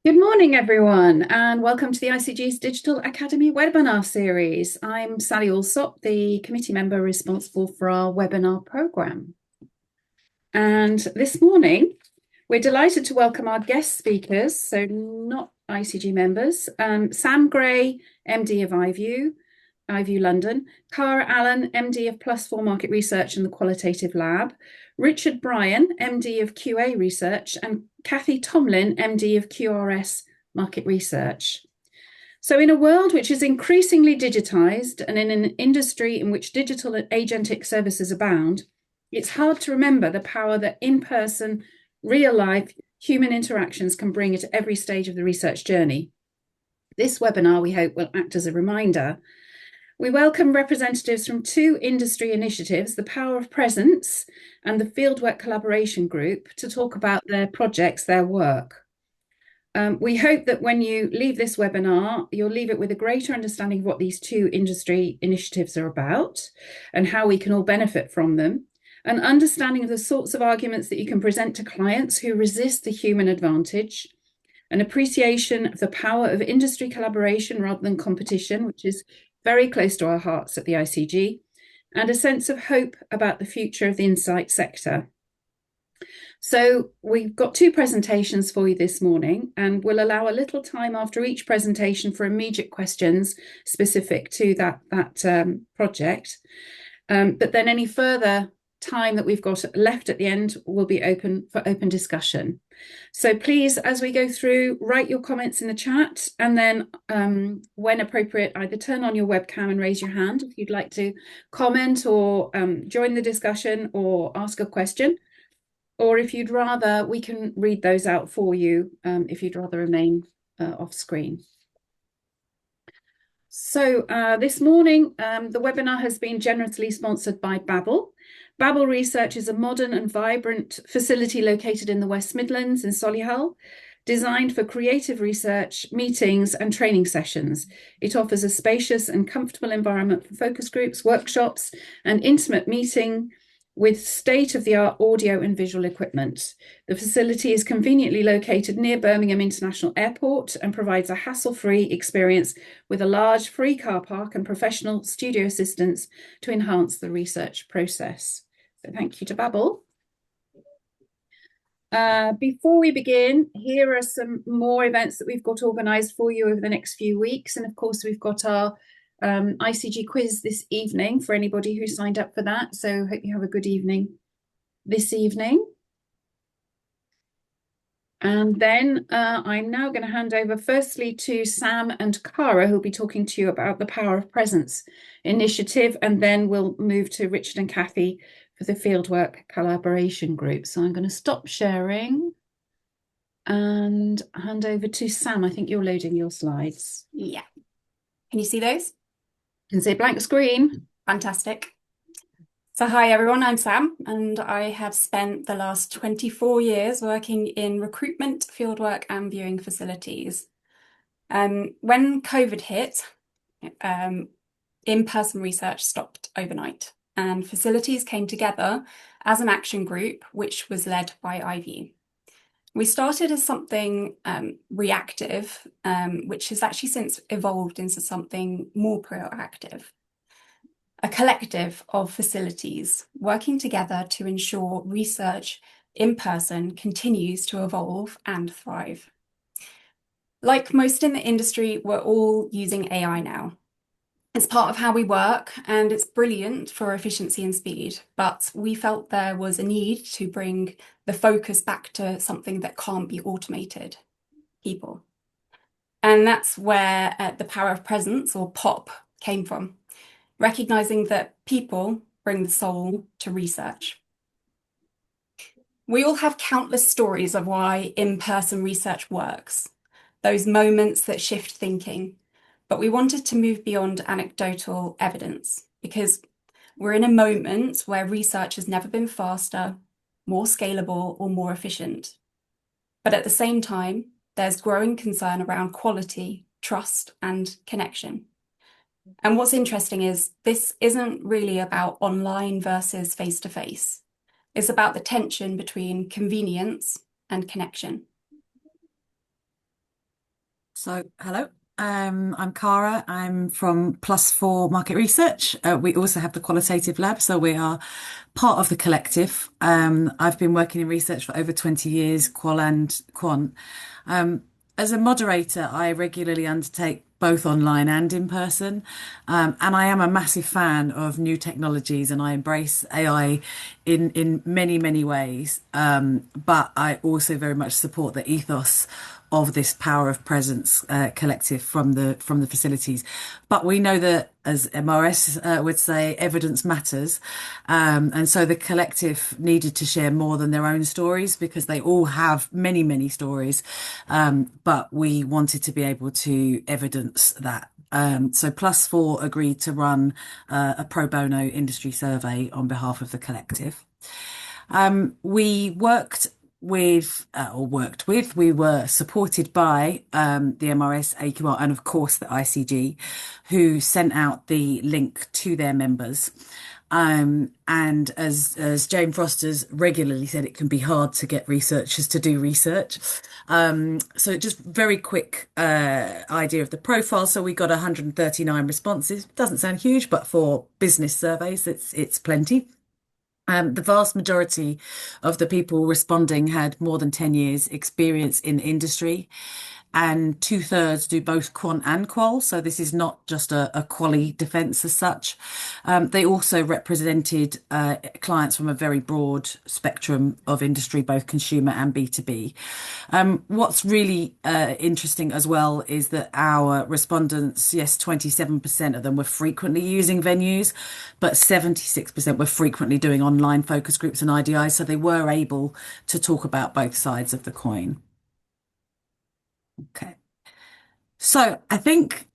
Good morning, everyone, and welcome to the ICG's Digital Academy webinar series. I'm Sally Alsop, the committee member responsible for our webinar programme. And this morning, we're delighted to welcome our guest speakers, so not ICG members, Sam Gray, MD of iView London, Cara Allen, MD of Plus4 Market Research and the Qualitative Lab, Richard Bryan, MD of QA Research, and Kathy Tomlin, MD of QRS Market Research. So in a world which is increasingly digitized and in an industry in which digital and agentic services abound, it's hard to remember the power that in-person, real-life human interactions can bring at every stage of the research journey. This webinar, we hope, will act as a reminder. We welcome representatives from two industry initiatives, the Power of Presence and the Fieldwork Collaboration Group, to talk about their projects, their work. We hope that when you leave this webinar, you'll leave it with a greater understanding of what these two industry initiatives are about and how we can all benefit from them, an understanding of the sorts of arguments that you can present to clients who resist the human advantage, an appreciation of the power of industry collaboration rather than competition, which is very close to our hearts at the ICG, and a sense of hope about the future of the insight sector. So we've got two presentations for you this morning, and we'll allow a little time after each presentation for immediate questions specific to that project. But then any further time that we've got left at the end will be open for open discussion. So please, as we go through, write your comments in the chat, and then when appropriate, either turn on your webcam and raise your hand if you'd like to comment or join the discussion or ask a question. Or if you'd rather, we can read those out for you if you'd rather remain off screen. So this morning, the webinar has been generously sponsored by Babel. Babel Research is a modern and vibrant facility located in the West Midlands in Solihull, designed for creative research, meetings and training sessions. It offers a spacious and comfortable environment for focus groups, workshops and intimate meeting with state-of-the-art audio and visual equipment. The facility is conveniently located near Birmingham International Airport and provides a hassle-free experience with a large free car park and professional studio assistants to enhance the research process. So thank you to Babel. Before we begin, here are some more events that we've got organised for you over the next few weeks. And of course, we've got our ICG quiz this evening for anybody who signed up for that. So hope you have a good evening this evening. And then I'm now going to hand over firstly to Sam and Cara, who'll be talking to you about the Power of Presence initiative, and then we'll move to Richard and Kathy for the Fieldwork Collaboration Group. So I'm going to stop sharing and hand over to Sam. I think you're loading your slides. Yeah. Can you see those? You can see blank screen. Fantastic. So hi everyone, I'm Sam and I have spent the last 24 years working in recruitment, fieldwork and viewing facilities. When COVID hit, in-person research stopped overnight and facilities came together as an action group which was led by iView. We started as something reactive, which has actually since evolved into something more proactive. A collective of facilities working together to ensure research in person continues to evolve and thrive. Like most in the industry, we're all using AI now. It's part of how we work and it's brilliant for efficiency and speed, but we felt there was a need to bring the focus back to something that can't be automated, people. And that's where the Power of Presence, or POP, came from, recognizing that people bring the soul to research. We all have countless stories of why in-person research works, those moments that shift thinking. But we wanted to move beyond anecdotal evidence because we're in a moment where research has never been faster, more scalable, or more efficient. But at the same time, there's growing concern around quality, trust, and connection. And what's interesting is this isn't really about online versus face-to-face. It's about the tension between convenience and connection. Hello. I'm Cara. I'm from Plus Four Market Research. We also have the Qualitative Lab, so we are part of the collective. I've been working in research for over 20 years, qual and quant. Um, as a moderator, I regularly undertake both online and in person. And I am a massive fan of new technologies and I embrace AI in many, many ways. But I also very much support the ethos of this power of presence collective from the facilities. But we know that, as MRS would say, evidence matters, and so the collective needed to share more than their own stories because they all have many many stories, but we wanted to be able to evidence that. So Plus Four agreed to run a pro bono industry survey on behalf of the collective. We worked we were supported by the MRS, AQR, and of course the ICG, who sent out the link to their members. And as Jane Foster's regularly said, it can be hard to get researchers to do research. So just very quick idea of the profile. So we got 139 responses. Doesn't sound huge, but for business surveys, it's plenty. The vast majority of the people responding had more than 10 years experience in the industry, and two-thirds do both quant and qual. So this is not just a quali defense as such. They also represented clients from a very broad spectrum of industry, both consumer and B2B. What's really interesting as well is that our respondents, yes, 27% of them were frequently using venues, but 76% were frequently doing online focus groups and IDIs. So they were able to talk about both sides of the coin. Okay. So I think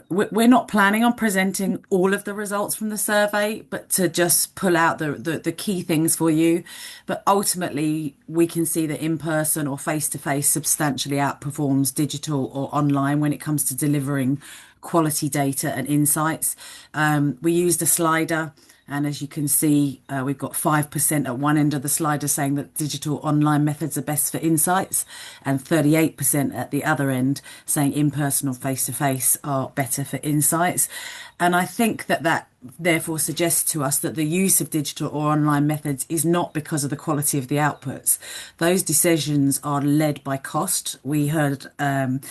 we're not planning on presenting all of the results from the survey, but to just pull out the key things for you. But ultimately, we can see that in person or face to face substantially outperforms digital or online when it comes to delivering quality data and insights. We used a slider. And as you can see, we've got 5% at one end of the slider saying that digital online methods are best for insights, and 38% at the other end saying in-person or face-to-face are better for insights. And I think that therefore suggests to us that the use of digital or online methods is not because of the quality of the outputs. Those decisions are led by cost. We heard that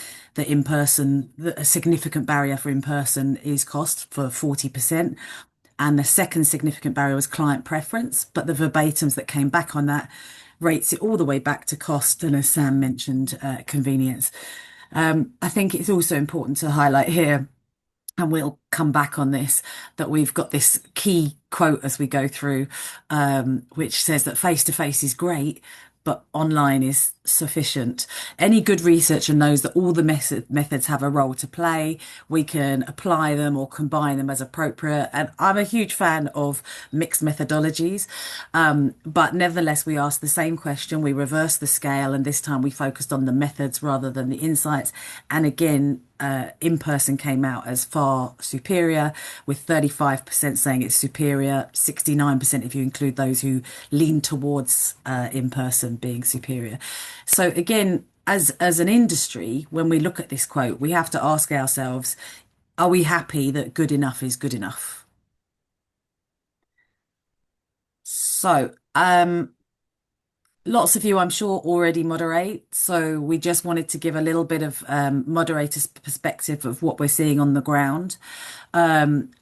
a significant barrier for in-person is cost for 40%. And the second significant barrier was client preference, but the verbatims that came back on that rates it all the way back to cost. And as Sam mentioned, convenience. I think it's also important to highlight here, and we'll come back on this, that we've got this key quote as we go through, which says that face to face is great, but online is sufficient. Any good researcher knows that all the methods have a role to play. We can apply them or combine them as appropriate. And I'm a huge fan of mixed methodologies. But nevertheless, we asked the same question. We reversed the scale, and this time we focused on the methods rather than the insights. And again, in person came out as far superior, with 35% saying it's superior, 69% if you include those who lean towards in person being superior. So again, as an industry, when we look at this quote, we have to ask ourselves, are we happy that good enough is good enough? So, lots of you, I'm sure, already moderate. So we just wanted to give a little bit of moderator's perspective of what we're seeing on the ground.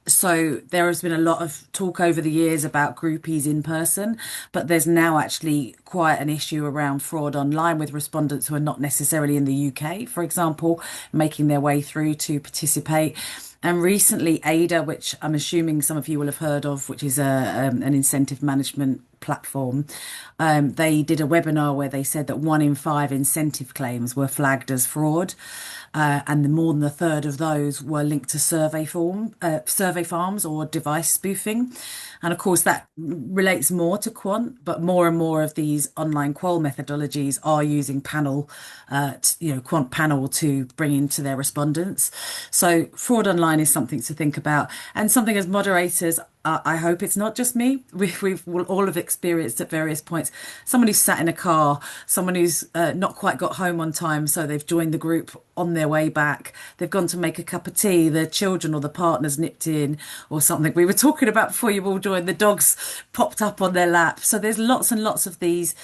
So there has been a lot of talk over the years about groupies in person, but there's now actually quite an issue around fraud online with respondents who are not necessarily in the UK, for example, making their way through to participate. And recently, Ada, which I'm assuming some of you will have heard of, which is an incentive management platform, they did a webinar where they said that 1 in 5 incentive claims were flagged as fraud, and more than a third of those were linked to survey farms or device spoofing. And of course, that relates more to quant, but more and more of these online qual methodologies are using quant panel to bring into their respondents. So fraud online is something to think about, and something as moderators, I hope it's not just me. We've all have experienced at various points. Someone who's sat in a car, someone who's not quite got home on time, so they've joined the group on their way back. They've gone to make a cup of tea. The children or the partner's nipped in or something. We were talking about before you all joined, the dogs popped up on their lap. So there's lots and lots of these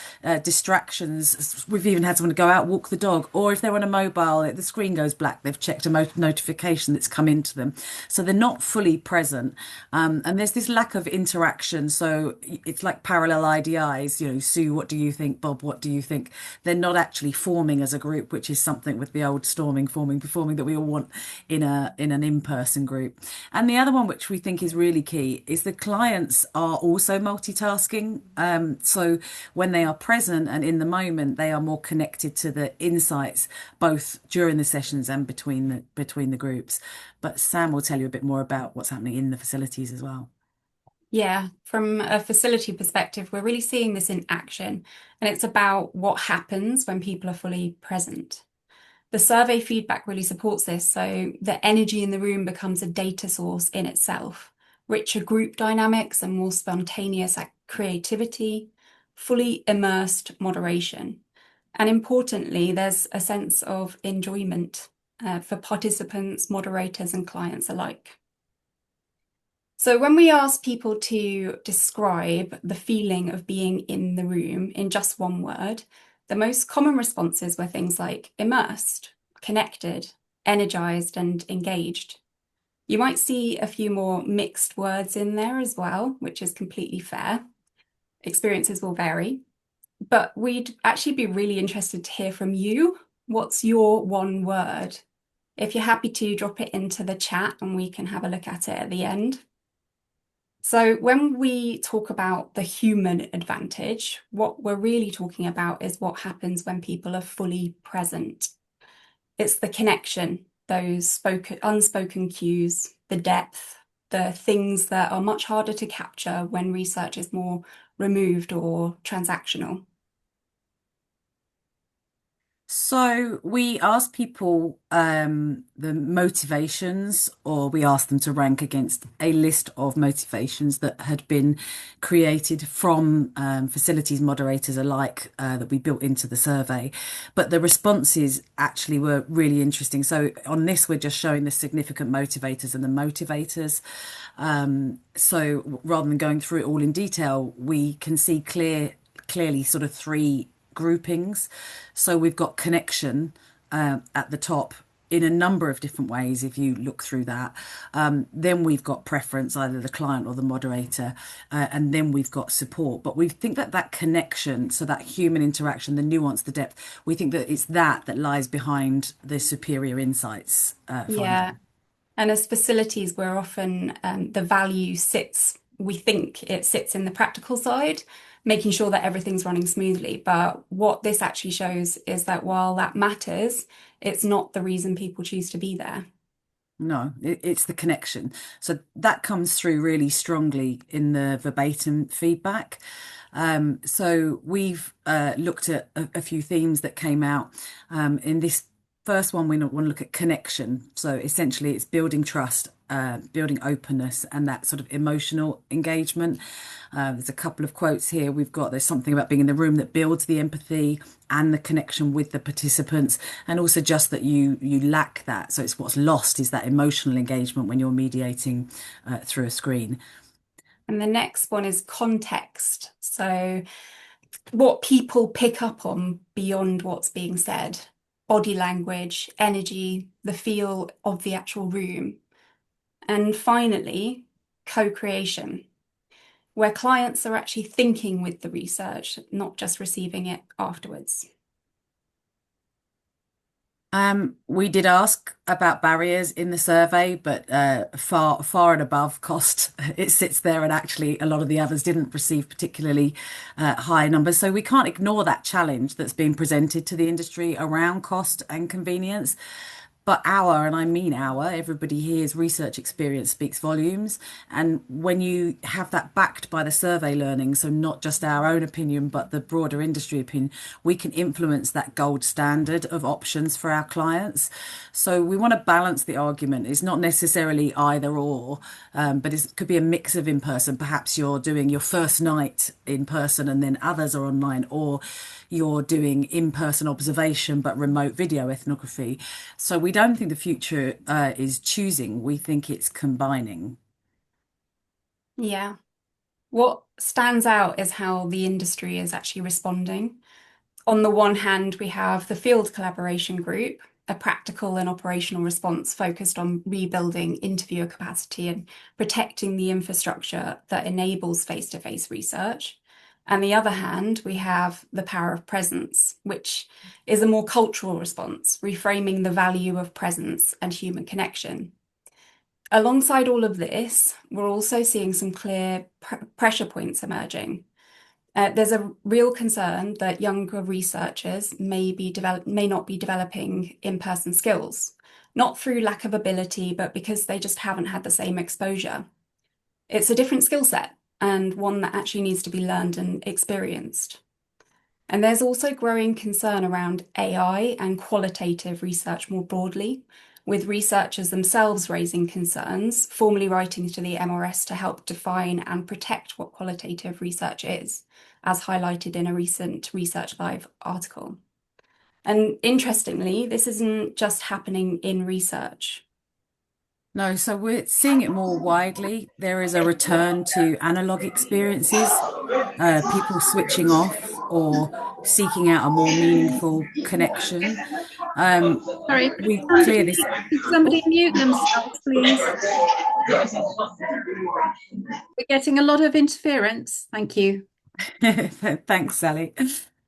distractions. We've even had someone go out, walk the dog, or if they're on a mobile, the screen goes black. They've checked a notification that's come into them. So they're not fully present. And there's this lack of interaction. So it's like parallel IDIs, Sue, what do you think? Bob, what do you think? They're not actually forming as a group, which is something with the old storming, forming, performing that we all want in an in-person group. And the other one, which we think is really key, is the clients are also multitasking. So when they are present and in the moment, they are more connected to the insights, both during the sessions and between the groups. But Sam will tell you a bit more about what's happening in the facilities as well. Yeah, from a facility perspective, we're really seeing this in action, and it's about what happens when people are fully present. The survey feedback really supports this, so the energy in the room becomes a data source in itself, richer group dynamics and more spontaneous creativity, fully immersed moderation. And importantly, there's a sense of enjoyment for participants, moderators, and clients alike. So when we asked people to describe the feeling of being in the room in just one word, the most common responses were things like immersed, connected, energized, and engaged. You might see a few more mixed words in there as well, which is completely fair. Experiences will vary, but we'd actually be really interested to hear from you. What's your one word? If you're happy to drop it into the chat and we can have a look at it at the end. So when we talk about the human advantage, what we're really talking about is what happens when people are fully present. It's the connection, those unspoken cues, the depth, the things that are much harder to capture when research is more removed or transactional. So we asked people the motivations, or we asked them to rank against a list of motivations that had been created from facilities moderators alike that we built into the survey. But the responses actually were really interesting. So on this, we're just showing the significant motivators and the motivators. So rather than going through it all in detail, we can see clearly sort of three groupings. So we've got connection at the top in a number of different ways if you look through that. Then we've got preference, either the client or the moderator, and then we've got support. But we think that connection, so that human interaction, the nuance, the depth, we think that it's that lies behind the superior insights. Yeah, and as facilities, we're often the value we think it sits in the practical side, making sure that everything's running smoothly. But what this actually shows is that while that matters, it's not the reason people choose to be there. No, it's the connection. So that comes through really strongly in the verbatim feedback. So we've looked at a few themes that came out. In this first one, we want to look at connection. So essentially, it's building trust, building openness, and that sort of emotional engagement. There's a couple of quotes here. There's something about being in the room that builds the empathy and the connection with the participants, and also just that you lack that. So it's what's lost is that emotional engagement when you're mediating through a screen. And the next one is context. So what people pick up on beyond what's being said, body language, energy, the feel of the actual room. And finally, co-creation, where clients are actually thinking with the research, not just receiving it afterwards. We did ask about barriers in the survey, but far and above cost, it sits there, and actually a lot of the others didn't receive particularly high numbers. So we can't ignore that challenge that's being presented to the industry around cost and convenience. But and I mean everybody here's research experience speaks volumes. And when you have that backed by the survey learning, so not just our own opinion, but the broader industry opinion, we can influence that gold standard of options for our clients. So we want to balance the argument. It's not necessarily either or, but it could be a mix of in person. Perhaps you're doing your first night in person and then others are online, or you're doing in-person observation but remote video ethnography. So we don't think the future is choosing, we think it's combining. Yeah. What stands out is how the industry is actually responding. On the one hand, we have the Field Collaboration Group, a practical and operational response focused on rebuilding interviewer capacity and protecting the infrastructure that enables face-to-face research. And the other hand, we have the Power of Presence, which is a more cultural response, reframing the value of presence and human connection. Alongside all of this, we're also seeing some clear pressure points emerging. There's a real concern that younger researchers may not be developing in-person skills, not through lack of ability, but because they just haven't had the same exposure. It's a different skill set and one that actually needs to be learned and experienced. And there's also growing concern around AI and qualitative research more broadly, with researchers themselves raising concerns, formally writing to the MRS to help define and protect what qualitative research is, as highlighted in a recent Research Live article. And interestingly, this isn't just happening in research. No, so we're seeing it more widely. There is a return to analog experiences, people switching off or seeking out a more meaningful connection. Sorry, We clear this. could somebody mute themselves, please? We're getting a lot of interference. Thank you. Thanks, Sally.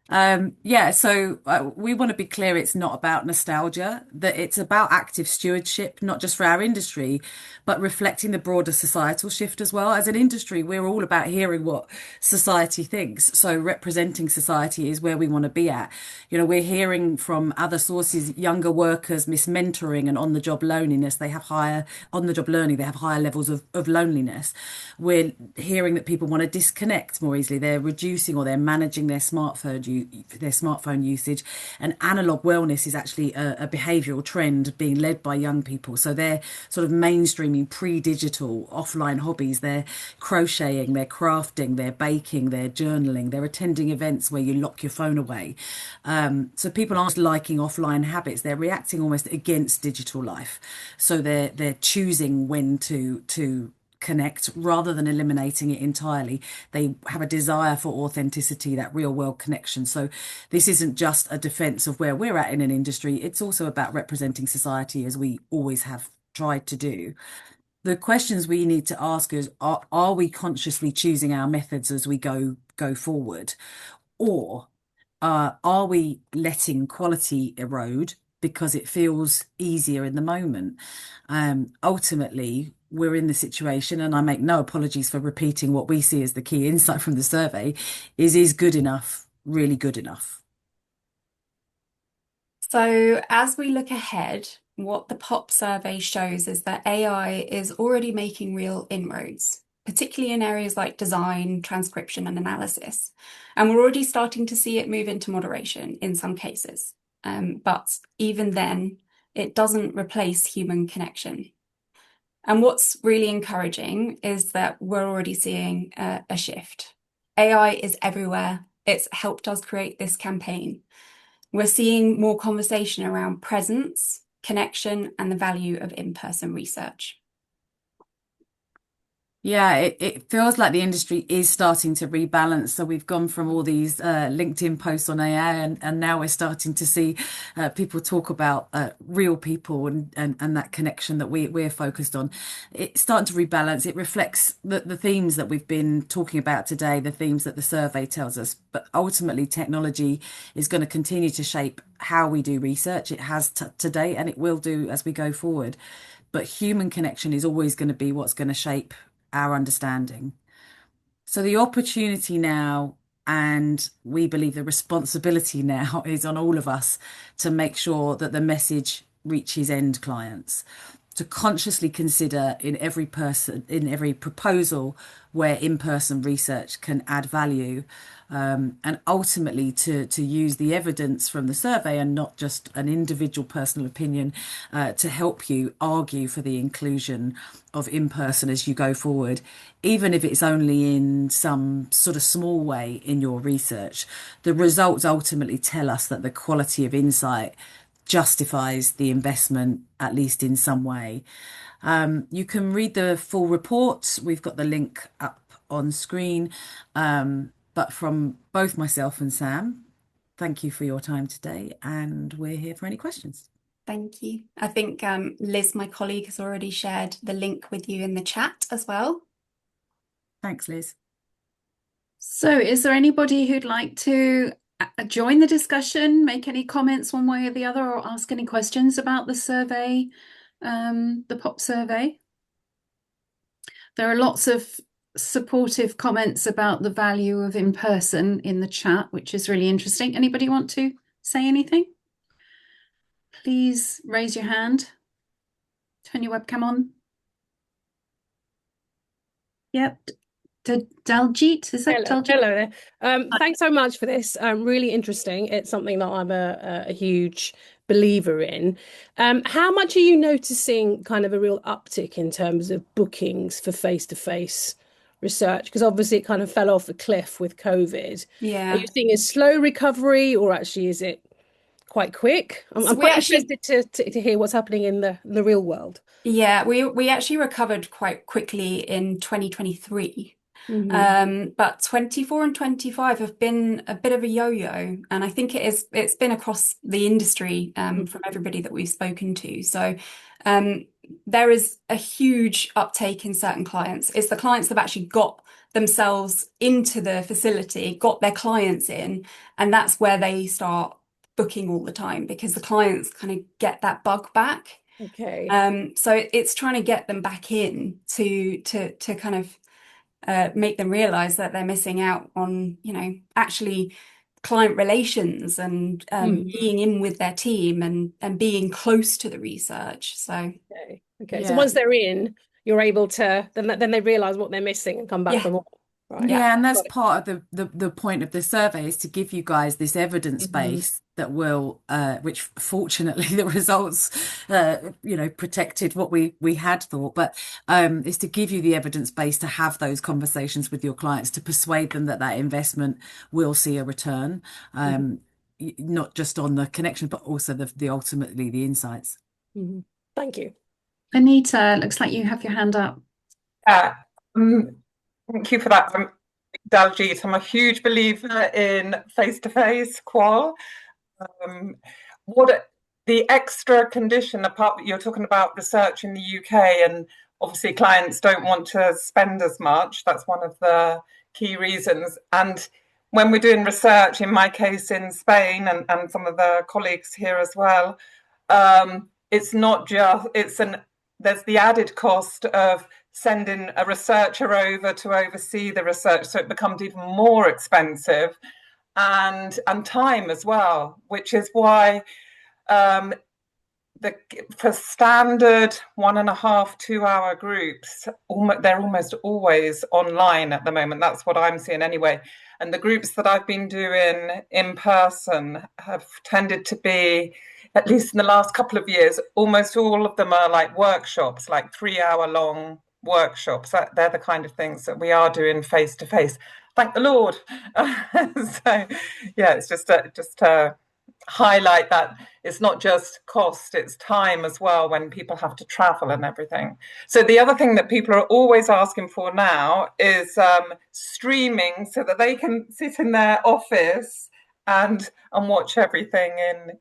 Yeah, so we want to be clear, it's not about nostalgia, that it's about active stewardship, not just for our industry, but reflecting the broader societal shift as well. As an industry, we're all about hearing what society thinks. So representing society is where we want to be at. You know, we're hearing from other sources, younger workers miss mentoring and on-the-job loneliness. They have higher on-the-job learning, they have higher levels of loneliness. We're hearing that people want to disconnect more easily. They're reducing or they're managing their smartphone usage, and analog wellness is actually a behavioral trend being led by young people. So they're sort of mainstreaming pre-digital offline hobbies. They're crocheting, they're crafting, they're baking, they're journaling, they're attending events where you lock your phone away. So people aren't liking offline habits, they're reacting almost against digital life. So they're choosing when to connect rather than eliminating it entirely. They have a desire for authenticity, that real world connection. So this isn't just a defense of where we're at in an industry, it's also about representing society as we always have tried to do. The questions we need to ask is, are we consciously choosing our methods as we go forward? Or are we letting quality erode because it feels easier in the moment? Ultimately, we're in the situation, and I make no apologies for repeating what we see as the key insight from the survey, is good enough really good enough? So as we look ahead, what the POP survey shows is that AI is already making real inroads, particularly in areas like design, transcription, and analysis. And we're already starting to see it move into moderation in some cases. But even then, it doesn't replace human connection. And what's really encouraging is that we're already seeing a shift. AI is everywhere. It's helped us create this campaign. We're seeing more conversation around presence, connection, and the value of in-person research. Yeah, it feels like the industry is starting to rebalance. So we've gone from all these LinkedIn posts on AI, and now we're starting to see people talk about real people and that connection that we're focused on. It's starting to rebalance. It reflects the themes that we've been talking about today, the themes that the survey tells us. But ultimately, technology is going to continue to shape how we do research. It has today, and it will do as we go forward. But human connection is always going to be what's going to shape our understanding. So the opportunity now, and we believe the responsibility now, is on all of us to make sure that the message reaches end clients, to consciously consider in every proposal where in-person research can add value, and ultimately to use the evidence from the survey and not just an individual personal opinion to help you argue for the inclusion of in-person as you go forward, even if it's only in some sort of small way in your research. The results ultimately tell us that the quality of insight justifies the investment, at least in some way. You can read the full report. We've got the link up on screen. But from both myself and Sam, thank you for your time today, and we're here for any questions. Thank you. I think Liz, my colleague, has already shared the link with you in the chat as well. Thanks, Liz. So is there anybody who'd like to join the discussion, make any comments one way or the other, or ask any questions about the survey, the POP survey? There are lots of supportive comments about the value of in-person in the chat, which is really interesting. Anybody want to say anything? Please raise your hand. Turn your webcam on. Yep. Daljit, is that Hello, Daljit? hello there. Thanks so much for this. Really interesting. It's something that I'm a huge believer in. How much are you noticing kind of a real uptick in terms of bookings for face-to-face research? Because obviously it kind of fell off a cliff with COVID. Are Yeah. you seeing a slow recovery, or actually is it quite quick? So I'm we quite actually, interested to hear what's happening in the real world. yeah, we actually recovered quite quickly in 2023. But 24 and 25 have been a bit of a yo-yo, and I think it's been across the industry from everybody that we've spoken to. So there is a huge uptake in certain clients. It's the clients that have actually got themselves into the facility, got their clients in, and that's where they start booking all the time, because the clients kind of get that bug back. Okay. So it's trying to get them back in to kind of make them realize that they're missing out on, actually client relations and being in with their team and being close to the research. So okay. So Yeah. once they're in, you're able to then they realize what they're missing and come back Yeah. for more. Right. Yeah, and that's Got it. part of the point of the survey, is to give you guys this evidence base that will, which fortunately the results, protected what we had thought, but is to give you the evidence base to have those conversations with your clients, to persuade them that that investment will see a return, not just on the connection, but also the ultimately the insights. Thank you. Anita, looks like you have your hand up. Thank you for that, Daljit. I'm a huge believer in face-to-face qual. What the extra condition, apart, you're talking about research in the UK, and obviously clients don't want to spend as much. That's one of the key reasons. And when we're doing research, in my case in Spain, and some of the colleagues here as well, it's not just, there's the added cost of sending a researcher over to oversee the research, so it becomes even more expensive, and time as well, which is why for standard 1.5 to 2 hour groups, they're almost always online at the moment. That's what I'm seeing anyway. And the groups that I've been doing in person have tended to be, at least in the last couple of years, almost all of them are like workshops, like 3-hour long workshops. They're the kind of things that we are doing face to face. Thank the Lord. So yeah, it's just to highlight that it's not just cost, it's time as well, when people have to travel and everything. So the other thing that people are always asking for now is streaming, so that they can sit in their office and watch everything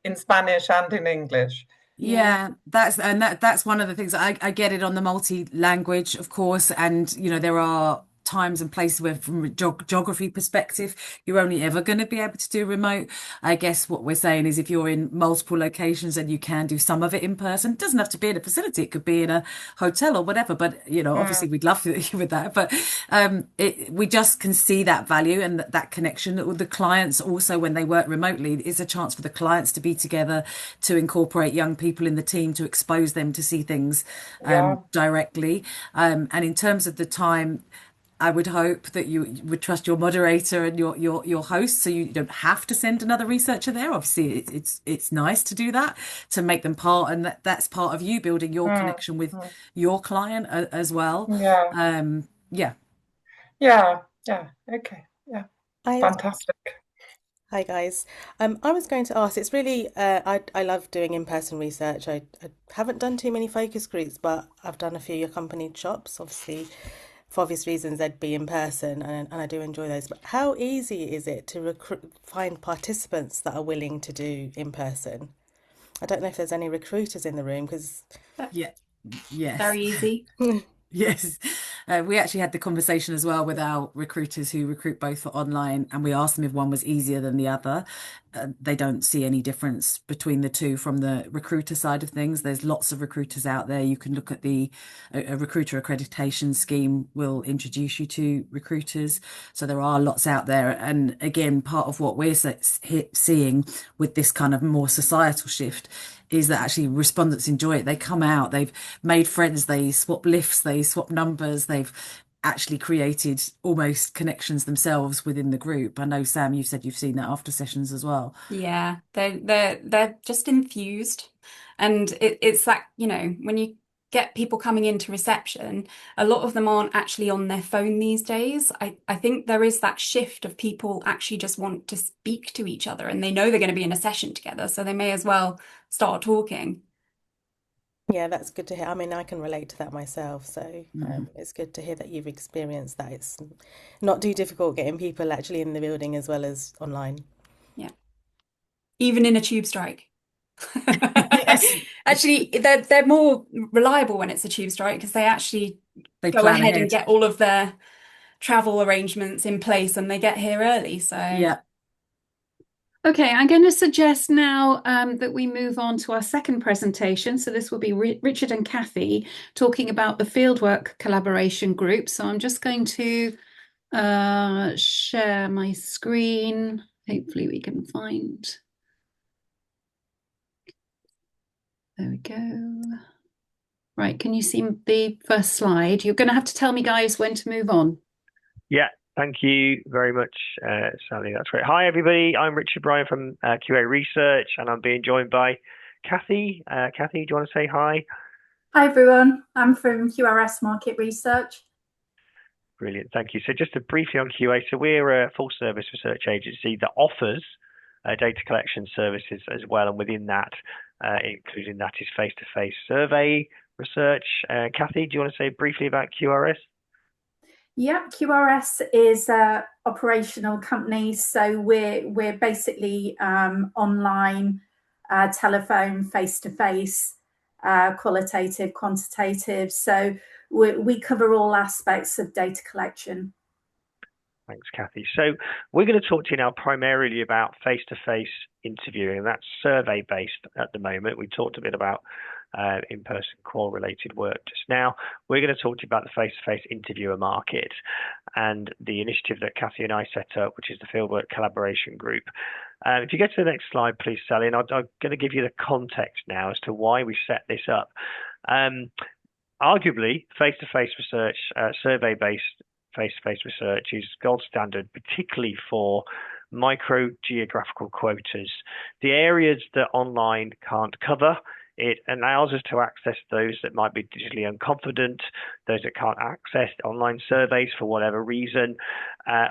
in Spanish and in English. Yeah, that's one of the things. I get it on the multi-language, of course, and there are times and places where, from a geography perspective, you're only ever going to be able to do remote. I guess what we're saying is, if you're in multiple locations and you can do some of it in person, it doesn't have to be in a facility, it could be in a hotel or whatever, but obviously we'd love you with that, but we just can see that value and that connection with the clients. Also, when they work remotely, it's a chance for the clients to be together, to incorporate young people in the team, to expose them to see things directly, and in terms of the time, I would hope that you would trust your moderator and your host, so you don't have to send another researcher there. Obviously, it's nice to do that, to make them part, and that's part of you building your connection with your client as well. Yeah. Yeah. Yeah. Okay. Yeah. I Fantastic. Hi guys. I was going to ask, it's really I love doing in-person research. I haven't done too many focus groups, but I've done a few accompanied shops. Obviously, for obvious reasons, they'd be in person, and I do enjoy those. But how easy is it to find participants that are willing to do in person? I don't know if there's any recruiters in the room because Yeah. Yes. Very easy. Yes. We actually had the conversation as well with our recruiters who recruit both for online, and we asked them if one was easier than the other. They don't see any difference between the two from the recruiter side of things. There's lots of recruiters out there. You can look at a recruiter accreditation scheme will introduce you to recruiters. So there are lots out there. And again, part of what we're seeing with this kind of more societal shift is that actually respondents enjoy it. They come out, they've made friends, they swap lifts, they swap numbers, they've actually created almost connections themselves within the group. I know, Sam, you said you've seen that after sessions as well. Yeah, they're just infused, and it's like, when you get people coming into reception, a lot of them aren't actually on their phone these days. I think there is that shift of people actually just want to speak to each other, and they know they're going to be in a session together, so they may as well start talking. yeah, that's good to hear. I mean, I can relate to that myself, so it's good to hear that you've experienced that. It's not too difficult getting people actually in the building as well as online. Yeah, even in a tube strike. Yes. Actually, they're more reliable when it's a tube strike because they actually They go plan ahead and ahead. get all of their travel arrangements in place, and they get here early. So Yeah. Okay, I'm going to suggest now that we move on to our second presentation. So this will be Richard and Kathy talking about the Fieldwork Collaboration Group. So I'm just going to share my screen. Hopefully we can find. There we go. Right, can you see the first slide? You're going to have to tell me, guys, when to move on. Yeah, thank you very much, Sally. That's great. Hi, everybody. I'm Richard Bryan from QA Research, and I'm being joined by Kathy. Kathy, do you want to say hi? Hi, everyone. I'm from QRS Market Research. Brilliant. Thank you. So just to briefly on QA, so we're a full-service research agency that offers data collection services as well, and within that, including that is face-to-face survey research. Kathy, do you want to say briefly about QRS? Yeah, QRS is a operational company, so we're basically online, telephone, face-to-face, qualitative, quantitative. So we cover all aspects of data collection. Thanks, Kathy. So we're going to talk to you now primarily about face-to-face interviewing, and that's survey-based at the moment. We talked a bit about in-person call-related work just now. We're going to talk to you about the face-to-face interviewer market and the initiative that Kathy and I set up, which is the Fieldwork Collaboration Group. If you get to the next slide, please, Sally, and I'm going to give you the context now as to why we set this up. Arguably, face-to-face research, survey-based face-to-face research is gold standard, particularly for micro-geographical quotas. The areas that online can't cover, it allows us to access those that might be digitally unconfident, those that can't access online surveys for whatever reason,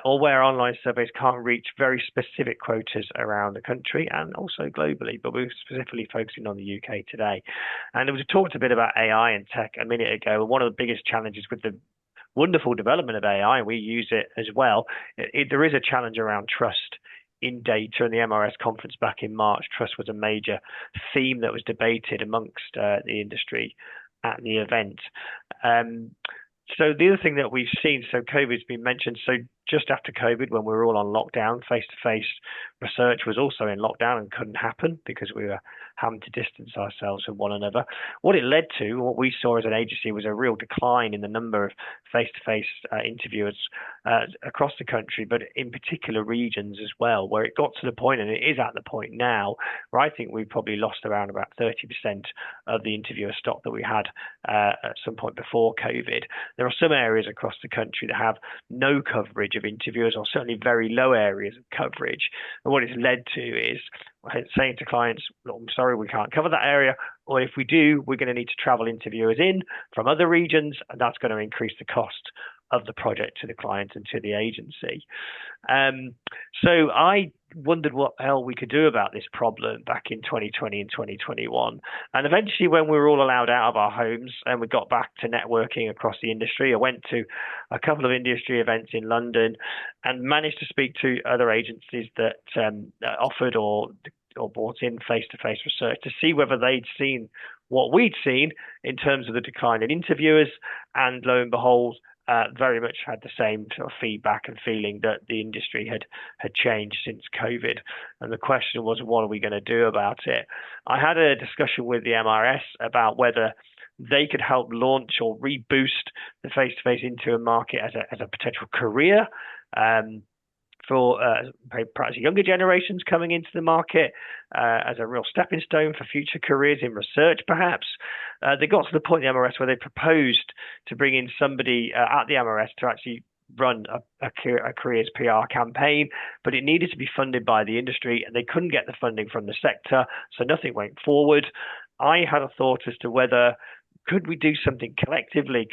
or where online surveys can't reach very specific quotas around the country and also globally, but we're specifically focusing on the UK today. And we talked a bit about AI and tech a minute ago, and one of the biggest challenges with the wonderful development of AI, and we use it as well, there is a challenge around trust in data. And the MRS conference back in March, trust was a major theme that was debated amongst the industry at the event. So the other thing that we've seen, so COVID's been mentioned, so just after COVID, when we were all on lockdown, face-to-face research was also in lockdown and couldn't happen because we were having to distance ourselves from one another. What it led to, what we saw as an agency, was a real decline in the number of face-to-face interviewers across the country, but in particular regions as well, where it got to the point, and it is at the point now, where I think we probably lost around about 30% of the interviewer stock that we had at some point before COVID. There are some areas across the country that have no coverage of interviewers, or certainly very low areas of coverage. And what it's led to is saying to clients, I'm sorry, we can't cover that area, or if we do, we're going to need to travel interviewers in from other regions, and that's going to increase the cost of the project to the client and to the agency. So I wondered what hell we could do about this problem back in 2020 and 2021. And eventually, when we were all allowed out of our homes and we got back to networking across the industry, I went to a couple of industry events in London and managed to speak to other agencies that offered or brought in face-to-face research to see whether they'd seen what we'd seen in terms of the decline in interviewers. And lo and behold, very much had the same sort of feedback and feeling that the industry had changed since COVID. And the question was, what are we going to do about it? I had a discussion with the MRS about whether they could help launch or reboost the face-to-face into a market as a potential career for perhaps younger generations coming into the market as a real stepping stone for future careers in research, perhaps. They got to the point in the MRS where they proposed to bring in somebody at the MRS to actually run a careers PR campaign, but it needed to be funded by the industry, and they couldn't get the funding from the sector, so nothing went forward. I had a thought as to whether could we do something collectively?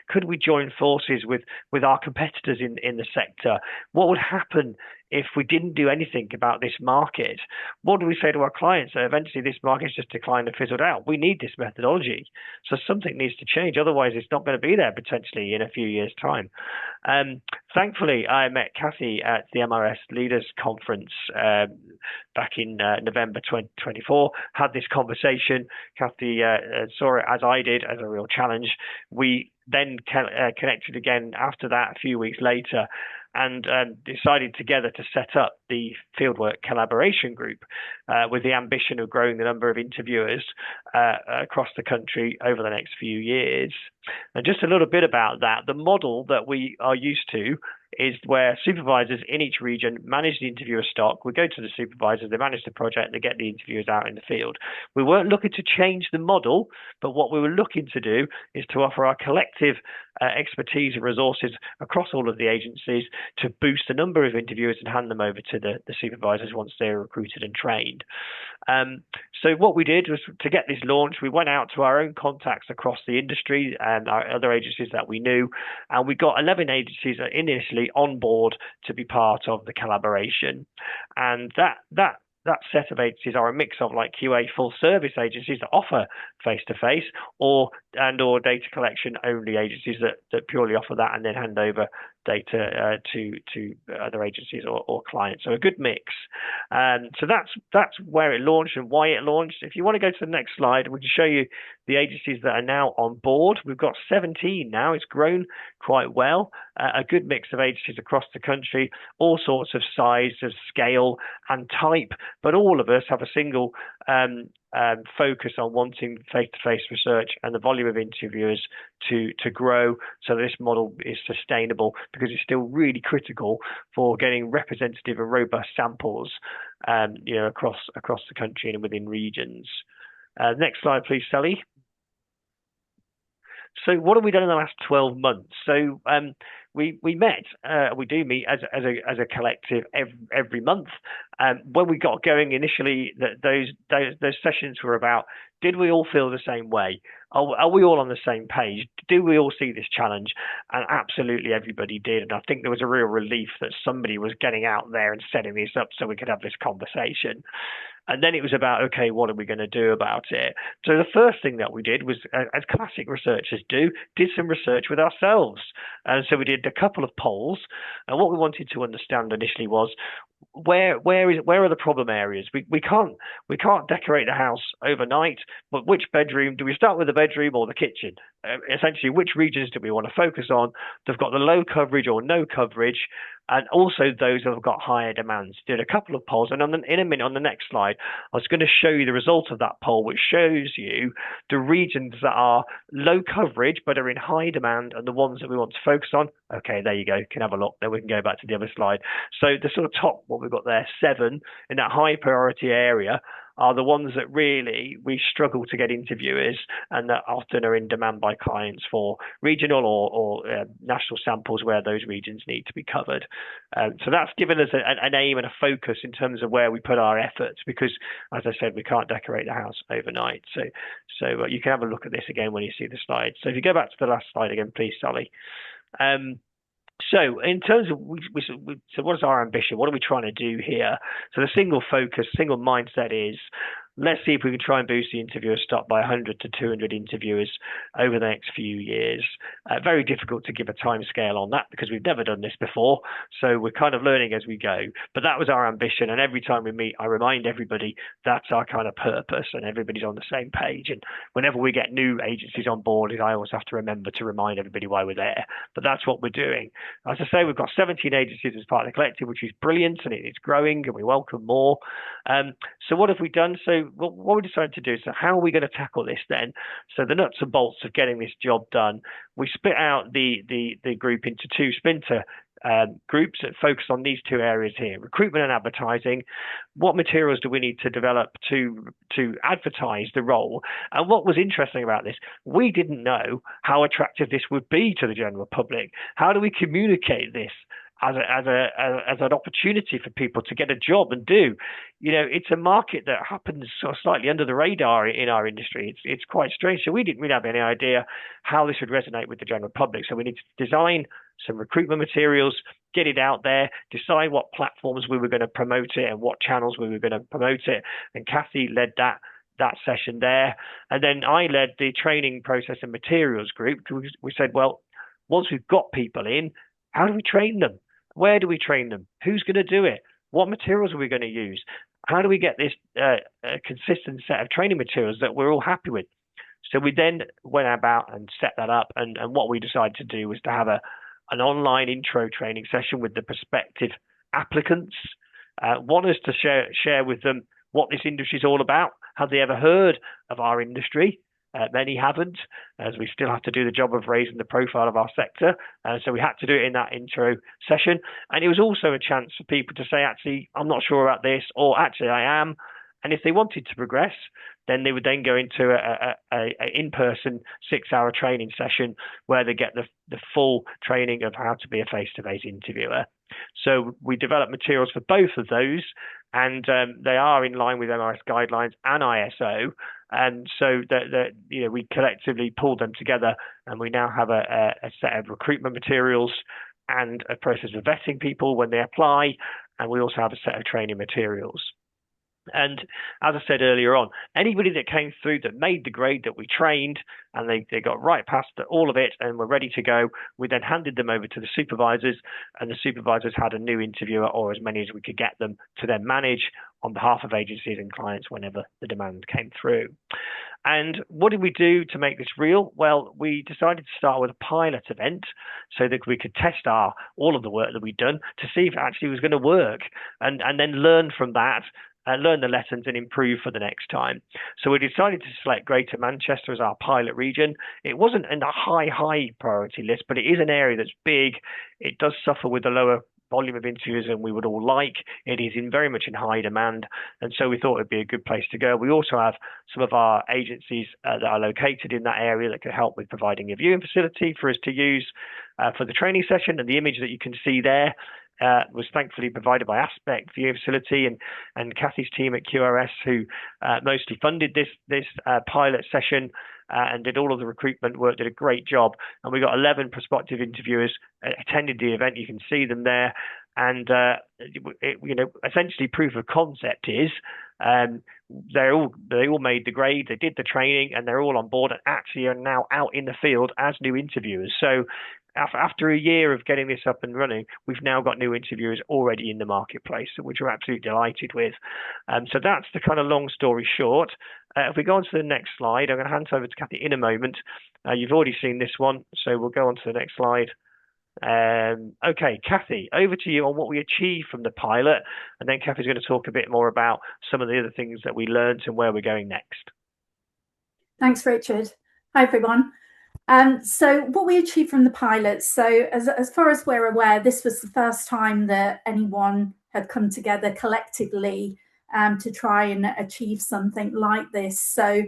Could we join forces with our competitors in the sector? What would happen if we didn't do anything about this market? What do we say to our clients? Eventually, this market's just declined and fizzled out. We need this methodology. So something needs to change. Otherwise, it's not going to be there potentially in a few years' time. Thankfully, I met Kathy at the MRS Leaders Conference back in November 2024, had this conversation. Kathy saw it as I did, as a real challenge. We then connected again after that a few weeks later, and decided together to set up the Fieldwork Collaboration Group with the ambition of growing the number of interviewers across the country over the next few years. And just a little bit about that, the model that we are used to is where supervisors in each region manage the interviewer stock. We go to the supervisors, they manage the project, they get the interviewers out in the field. We weren't looking to change the model, but what we were looking to do is to offer our collective expertise and resources across all of the agencies to boost the number of interviewers and hand them over to the supervisors once they're recruited and trained. So what we did was, to get this launched, we went out to our own contacts across the industry and our other agencies that we knew, and we got 11 agencies initially on board to be part of the collaboration. And that set of agencies are a mix of like QA full service agencies that offer face-to-face or data collection only agencies that purely offer that and then hand over data to other agencies or clients. So a good mix. So that's where it launched and why it launched. If you want to go to the next slide, we can show you the agencies that are now on board. We've got 17 now. It's grown quite well. A good mix of agencies across the country, all sorts of size, of scale and type, but all of us have a single focus on wanting face-to-face research and the volume of interviewers to grow, so this model is sustainable, because it's still really critical for getting representative and robust samples across the country and within regions. Next slide, please, Sally. So what have we done in the last 12 months? So we met, we do meet as a collective every month. When we got going initially, those sessions were about, did we all feel the same way? Are we all on the same page? Do we all see this challenge? And absolutely everybody did. And I think there was a real relief that somebody was getting out there and setting this up so we could have this conversation. And then it was about, okay, what are we going to do about it? So the first thing that we did was, as classic researchers do, did some research with ourselves. And so we did a couple of polls. And what we wanted to understand initially was, where are the problem areas? We can't decorate the house overnight, but which bedroom? Do we start with the bedroom or the kitchen? Essentially, which regions do we want to focus on? They've got the low coverage or no coverage. and also those that have got higher demands. Did a couple of polls, and in a minute on the next slide, I was going to show you the result of that poll, which shows you the regions that are low coverage but are in high demand and the ones that we want to focus on. Okay, there you go. You can have a look. Then we can go back to the other slide. So the sort of top, what we've got there, 7 in that high priority area are the ones that really we struggle to get interviewers and that often are in demand by clients for regional or national samples where those regions need to be covered. So that's given us an aim and a focus in terms of where we put our efforts, because, as I said, we can't decorate the house overnight. So you can have a look at this again when you see the slides. So if you go back to the last slide again, please, Sally. So in terms of, so what is our ambition? What are we trying to do here? So the single focus, single mindset is, let's see if we can try and boost the interviewer stock by 100 to 200 interviewers over the next few years. Very difficult to give a time scale on that because we've never done this before. So we're kind of learning as we go. But that was our ambition. And every time we meet, I remind everybody that's our kind of purpose and everybody's on the same page. And whenever we get new agencies on board, I always have to remember to remind everybody why we're there. But that's what we're doing. As I say, we've got 17 agencies as part of the collective, which is brilliant, and it's growing, and we welcome more. So what have we done? So what we decided to do, so how are we going to tackle this then? So the nuts and bolts of getting this job done, we split out the group into 2 splinter groups that focus on these 2 areas here: recruitment and advertising. What materials do we need to develop to advertise the role? And what was interesting about this, we didn't know how attractive this would be to the general public. How do we communicate this as an opportunity for people to get a job and do? It's a market that happens sort of slightly under the radar in our industry. It's quite strange. So we didn't really have any idea how this would resonate with the general public. So we need to design some recruitment materials, get it out there, decide what platforms we were going to promote it and what channels we were going to promote it. And Kathy led that session there. And then I led the training process and materials group. We said, well, once we've got people in, how do we train them? Where do we train them? Who's going to do it? What materials are we going to use? How do we get this consistent set of training materials that we're all happy with? So we then went about and set that up. And what we decided to do was to have an online intro training session with the prospective applicants. One is to share with them what this industry is all about. Have they ever heard of our industry? Many haven't, as we still have to do the job of raising the profile of our sector. So we had to do it in that intro session. And it was also a chance for people to say, actually, I'm not sure about this, or actually I am. And if they wanted to progress, then they would then go into a in-person 6-hour training session where they get the full training of how to be a face-to-face interviewer. So we developed materials for both of those, and they are in line with MRS guidelines and ISO. And so we collectively pulled them together, and we now have a set of recruitment materials and a process of vetting people when they apply, and we also have a set of training materials. And as I said earlier on, anybody that came through that made the grade that we trained and they got right past all of it and were ready to go, we then handed them over to the supervisors, and the supervisors had a new interviewer, or as many as we could get them, to then manage on behalf of agencies and clients whenever the demand came through. And what did we do to make this real? Well, we decided to start with a pilot event so that we could test all of the work that we'd done to see if it actually was going to work, and then learn from that. Learn the lessons and improve for the next time. So we decided to select Greater Manchester as our pilot region. It wasn't in a high priority list, but it is an area that's big. It does suffer with a lower volume of interviews than we would all like. It is very much in high demand, and so we thought it'd be a good place to go. We also have some of our agencies that are located in that area that can help with providing a viewing facility for us to use for the training session, and the image that you can see there was thankfully provided by Aspect Viewing Facility and Kathy's team at QRS, who mostly funded this pilot session and did all of the recruitment work, did a great job. And we got 11 prospective interviewers attended the event. You can see them there. And essentially proof of concept is they all made the grade, they did the training, and they're all on board and actually are now out in the field as new interviewers. So after a year of getting this up and running, we've now got new interviewers already in the marketplace, which we're absolutely delighted with. So that's the kind of long story short. If we go on to the next slide, I'm going to hand over to Kathy in a moment. You've already seen this one, so we'll go on to the next slide. Okay, Kathy, over to you on what we achieved from the pilot, and then Kathy's going to talk a bit more about some of the other things that we learned and where we're going next. Thanks, Richard. Hi, everyone. So what we achieved from the pilot, so as far as we're aware, this was the first time that anyone had come together collectively to try and achieve something like this. So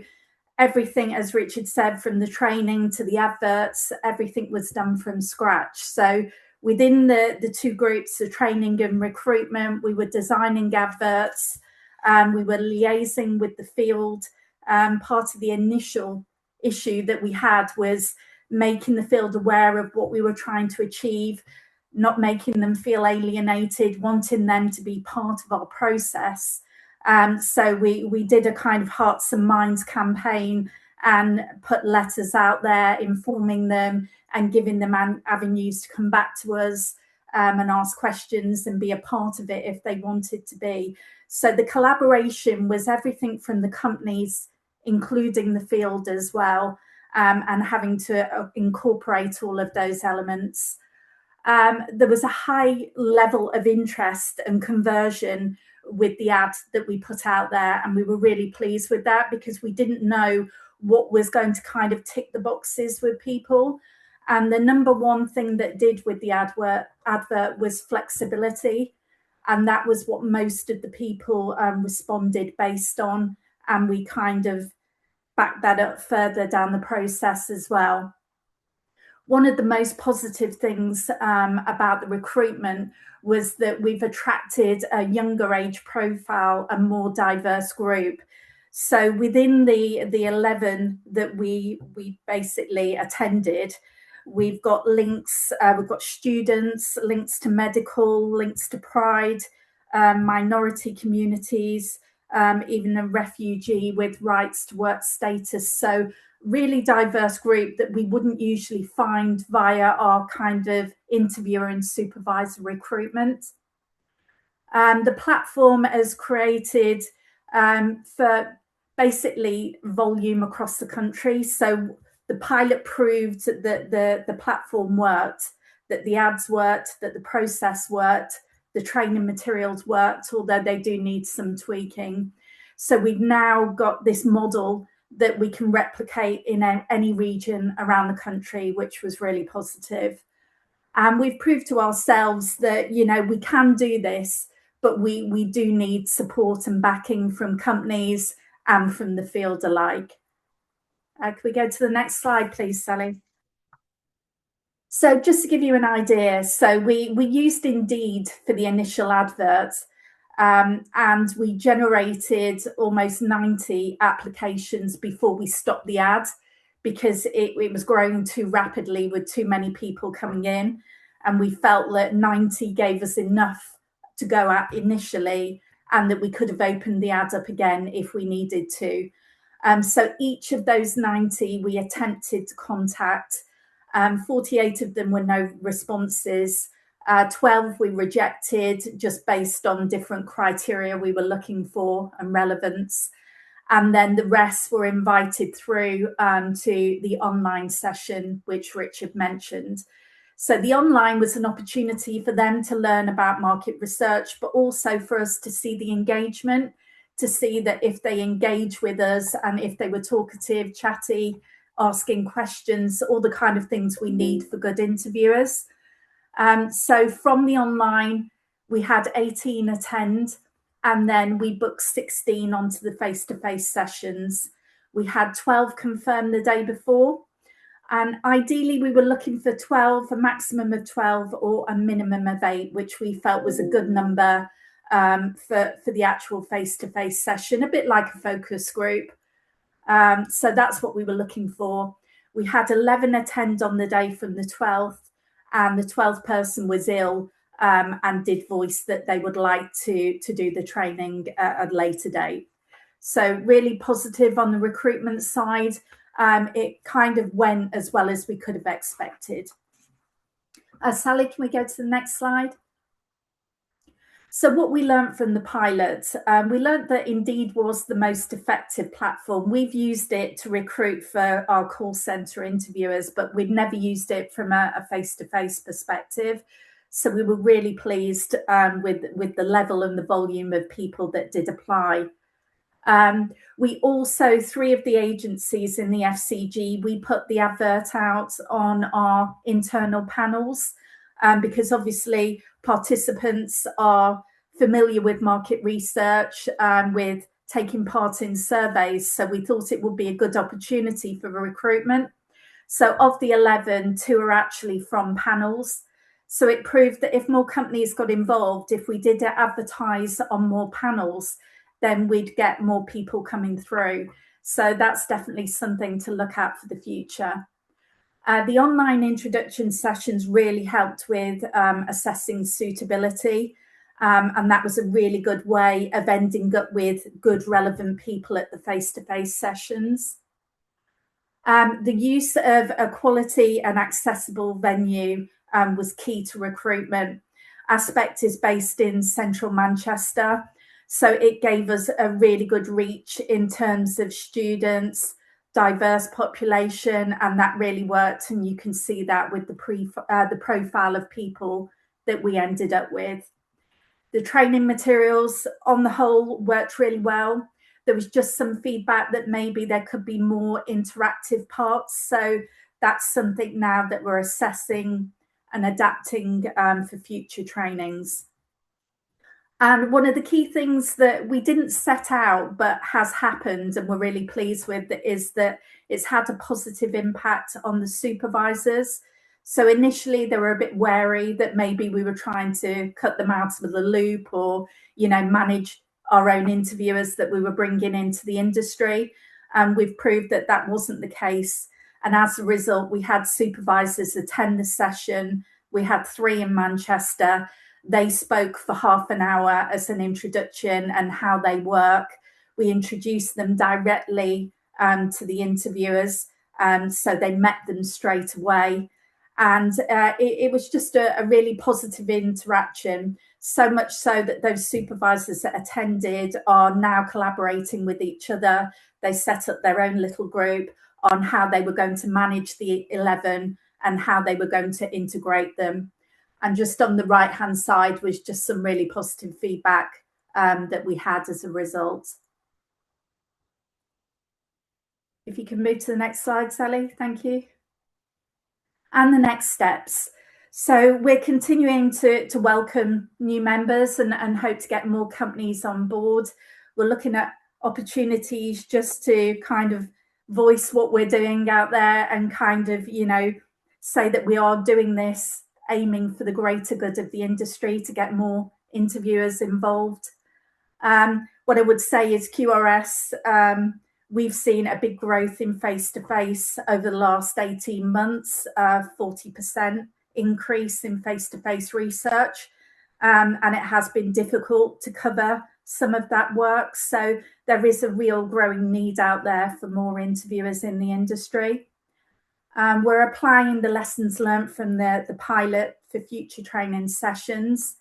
everything, as Richard said, from the training to the adverts, everything was done from scratch. So within the two groups, the training and recruitment, we were designing adverts, we were liaising with the field. Part of the initial issue that we had was making the field aware of what we were trying to achieve, not making them feel alienated, wanting them to be part of our process. So we did a kind of hearts and minds campaign and put letters out there informing them and giving them avenues to come back to us and ask questions and be a part of it if they wanted to be. So the collaboration was everything from the companies, including the field as well, and having to incorporate all of those elements. There was a high level of interest and conversion with the ad that we put out there, and we were really pleased with that because we didn't know what was going to kind of tick the boxes with people. And the number one thing that did with the advert was flexibility, and that was what most of the people responded based on, and we kind of backed that up further down the process as well. One of the most positive things about the recruitment was that we've attracted a younger age profile, a more diverse group. So within the 11 that we basically attended, we've got links, we've got students, links to medical, links to Pride, minority communities, even a refugee with rights to work status. So really diverse group that we wouldn't usually find via our kind of interviewer and supervisor recruitment. The platform has created for basically volume across the country. So the pilot proved that the platform worked, that the ads worked, that the process worked, the training materials worked, although they do need some tweaking. So we've now got this model that we can replicate in any region around the country, which was really positive. And we've proved to ourselves that, you know, we can do this, but we do need support and backing from companies and from the field alike. Can we go to the next slide, please, Sally? So just to give you an idea, so we used Indeed for the initial adverts, and we generated almost 90 applications before we stopped the ad because it was growing too rapidly with too many people coming in. And we felt that 90 gave us enough to go at initially and that we could have opened the ad up again if we needed to. So each of those 90 we attempted to contact. 48 of them were no responses. 12 we rejected just based on different criteria we were looking for and relevance. And then the rest were invited through to the online session, which Richard mentioned. So the online was an opportunity for them to learn about market research, but also for us to see the engagement, to see that if they engage with us and if they were talkative, chatty, asking questions, all the kind of things we need for good interviewers. So from the online, we had 18 attend, and then we booked 16 onto the face-to-face sessions. We had 12 confirmed the day before, and ideally we were looking for 12, a maximum of 12 or a minimum of 8, which we felt was a good number for the actual face-to-face session, a bit like a focus group. So that's what we were looking for. We had 11 attend on the day from the 12th, and the 12th person was ill and did voice that they would like to do the training at a later date. So really positive on the recruitment side. It kind of went as well as we could have expected. Sally, can we go to the next slide? So what we learned from the pilot, we learned that Indeed was the most effective platform. We've used it to recruit for our call centre interviewers, but we'd never used it from a face-to-face perspective. So we were really pleased with the level and the volume of people that did apply. We also, 3 of the agencies in the FCG, we put the advert out on our internal panels because obviously participants are familiar with market research and with taking part in surveys. So we thought it would be a good opportunity for recruitment. So of the 11, 2 are actually from panels. So it proved that if more companies got involved, if we did advertise on more panels, then we'd get more people coming through. So that's definitely something to look at for the future. The online introduction sessions really helped with assessing suitability. And that was a really good way of ending up with good, relevant people at the face-to-face sessions. The use of a quality and accessible venue was key to recruitment. Aspect is based in central Manchester, so it gave us a really good reach in terms of students, diverse population, and that really worked. And you can see that with the profile of people that we ended up with. The training materials on the whole worked really well. There was just some feedback that maybe there could be more interactive parts. So that's something now that we're assessing and adapting for future trainings. And one of the key things that we didn't set out but has happened and we're really pleased with is that it's had a positive impact on the supervisors. So initially they were a bit wary that maybe we were trying to cut them out of the loop or, manage our own interviewers that we were bringing into the industry. And we've proved that that wasn't the case. And as a result, we had supervisors attend the session. We had 3 in Manchester. They spoke for half an hour as an introduction and how they work. We introduced them directly to the interviewers. So they met them straight away. And it was just a really positive interaction, so much so that those supervisors that attended are now collaborating with each other. They set up their own little group on how they were going to manage the 11 and how they were going to integrate them. And just on the right-hand side was just some really positive feedback that we had as a result. If you can move to the next slide, Sally, thank you. And the next steps. So we're continuing to welcome new members and hope to get more companies on board. We're looking at opportunities just to kind of voice what we're doing out there and kind of, say that we are doing this aiming for the greater good of the industry to get more interviewers involved. What I would say is QRS, we've seen a big growth in face-to-face over the last 18 months, 40% increase in face-to-face research. And it has been difficult to cover some of that work. So there is a real growing need out there for more interviewers in the industry. We're applying the lessons learned from the pilot for future training sessions.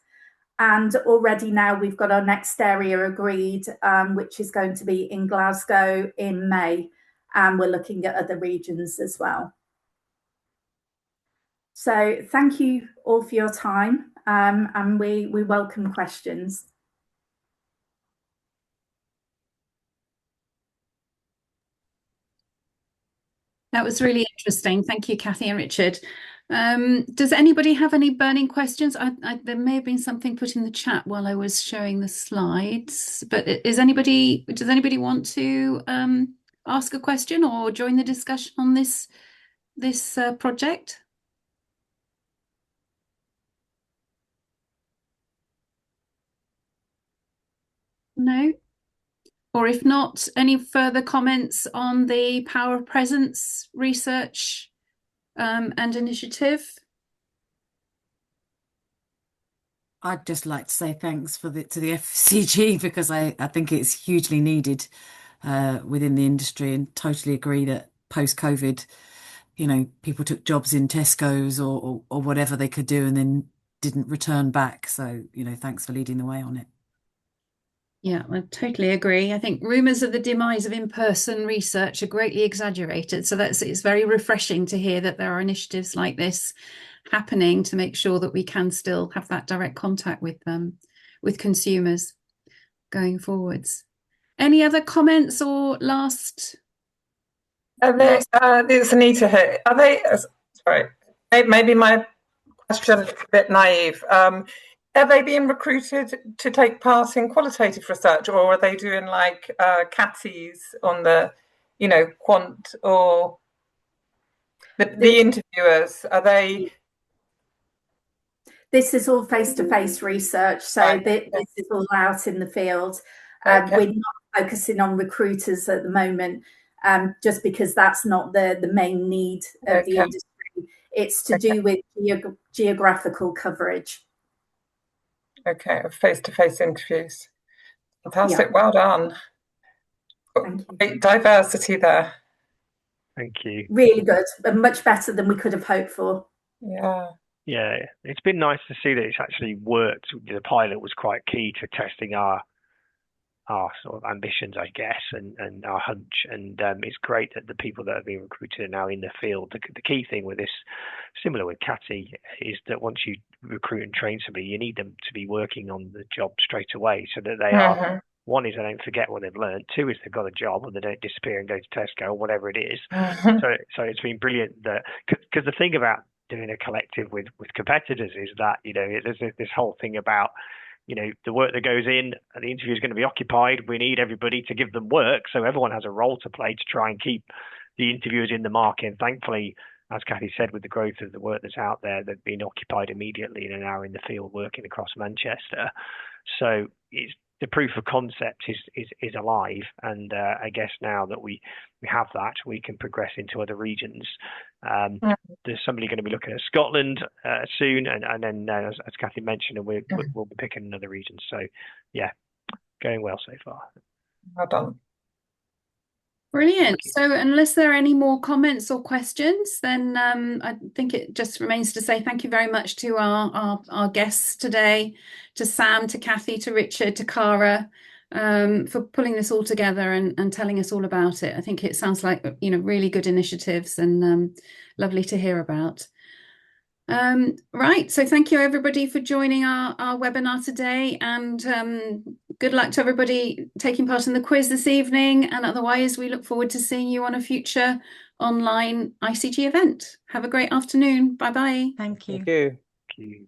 And already now we've got our next area agreed, which is going to be in Glasgow in May. And we're looking at other regions as well. So thank you all for your time. And we welcome questions. That was really interesting. Thank you, Kathy and Richard. Does anybody have any burning questions? There may have been something put in the chat while I was showing the slides, but does anybody want to ask a question or join the discussion on this project? No? Or if not, any further comments on the Power of Presence research and initiative? I'd just like to say thanks to the FCG because I think it's hugely needed within the industry, and totally agree that post-COVID, people took jobs in Tesco's or whatever they could do, and then didn't return back. So, thanks for leading the way on it. Yeah, I totally agree. I think rumours of the demise of in-person research are greatly exaggerated. So it's very refreshing to hear that there are initiatives like this happening to make sure that we can still have that direct contact with consumers going forwards. Any other comments or last? It's Anita here. Are they? Sorry, maybe my question is a bit naive. Are they being recruited to take part in qualitative research, or are they doing like CATIs on the, quant, or the interviewers? Are they? This is all face-to-face research, so this is all out in the field. Okay. We're not focusing on recruiters at the moment, just because that's not the main need of the industry. It's to do with geographical coverage. Okay, face-to-face interviews. Fantastic. Yeah. Well done. Thank you. Great diversity there. Thank you. Really good, and much better than we could have hoped for. Yeah. Yeah, it's been nice to see that it's actually worked. The pilot was quite key to testing our sort of ambitions, I guess, and our hunch. And it's great that the people that have been recruited are now in the field. The key thing with this, similar with CATI, is that once you recruit and train somebody, you need them to be working on the job straight away, so that they are. One is they don't forget what they've learned. Two is they've got a job, or they don't disappear and go to Tesco or whatever it is. So it's been brilliant that, because the thing about doing a collective with competitors is that there's this whole thing about the work that goes in, the interview is going to be occupied. We need everybody to give them work, so everyone has a role to play to try and keep the interviewers in the market. And thankfully, as Cathy said, with the growth of the work that's out there, they've been occupied immediately and are now in the field working across Manchester. So the proof of concept is alive, and I guess now that we have that, we can progress into other regions. There's somebody going to be looking at Scotland soon, and then as Cathy mentioned, and we'll be picking another region. So yeah, going well so far. Well done. Brilliant. So unless there are any more comments or questions, then I think it just remains to say thank you very much to our guests today, to Sam, to Cathy, to Richard, to Cara, for pulling this all together and telling us all about it. I think it sounds like really good initiatives and lovely to hear about. Right, so thank you everybody for joining our webinar today, and good luck to everybody taking part in the quiz this evening, and otherwise we look forward to seeing you on a future online ICG event. Have a great afternoon. Bye bye. Thank you. Thank you. Thank you.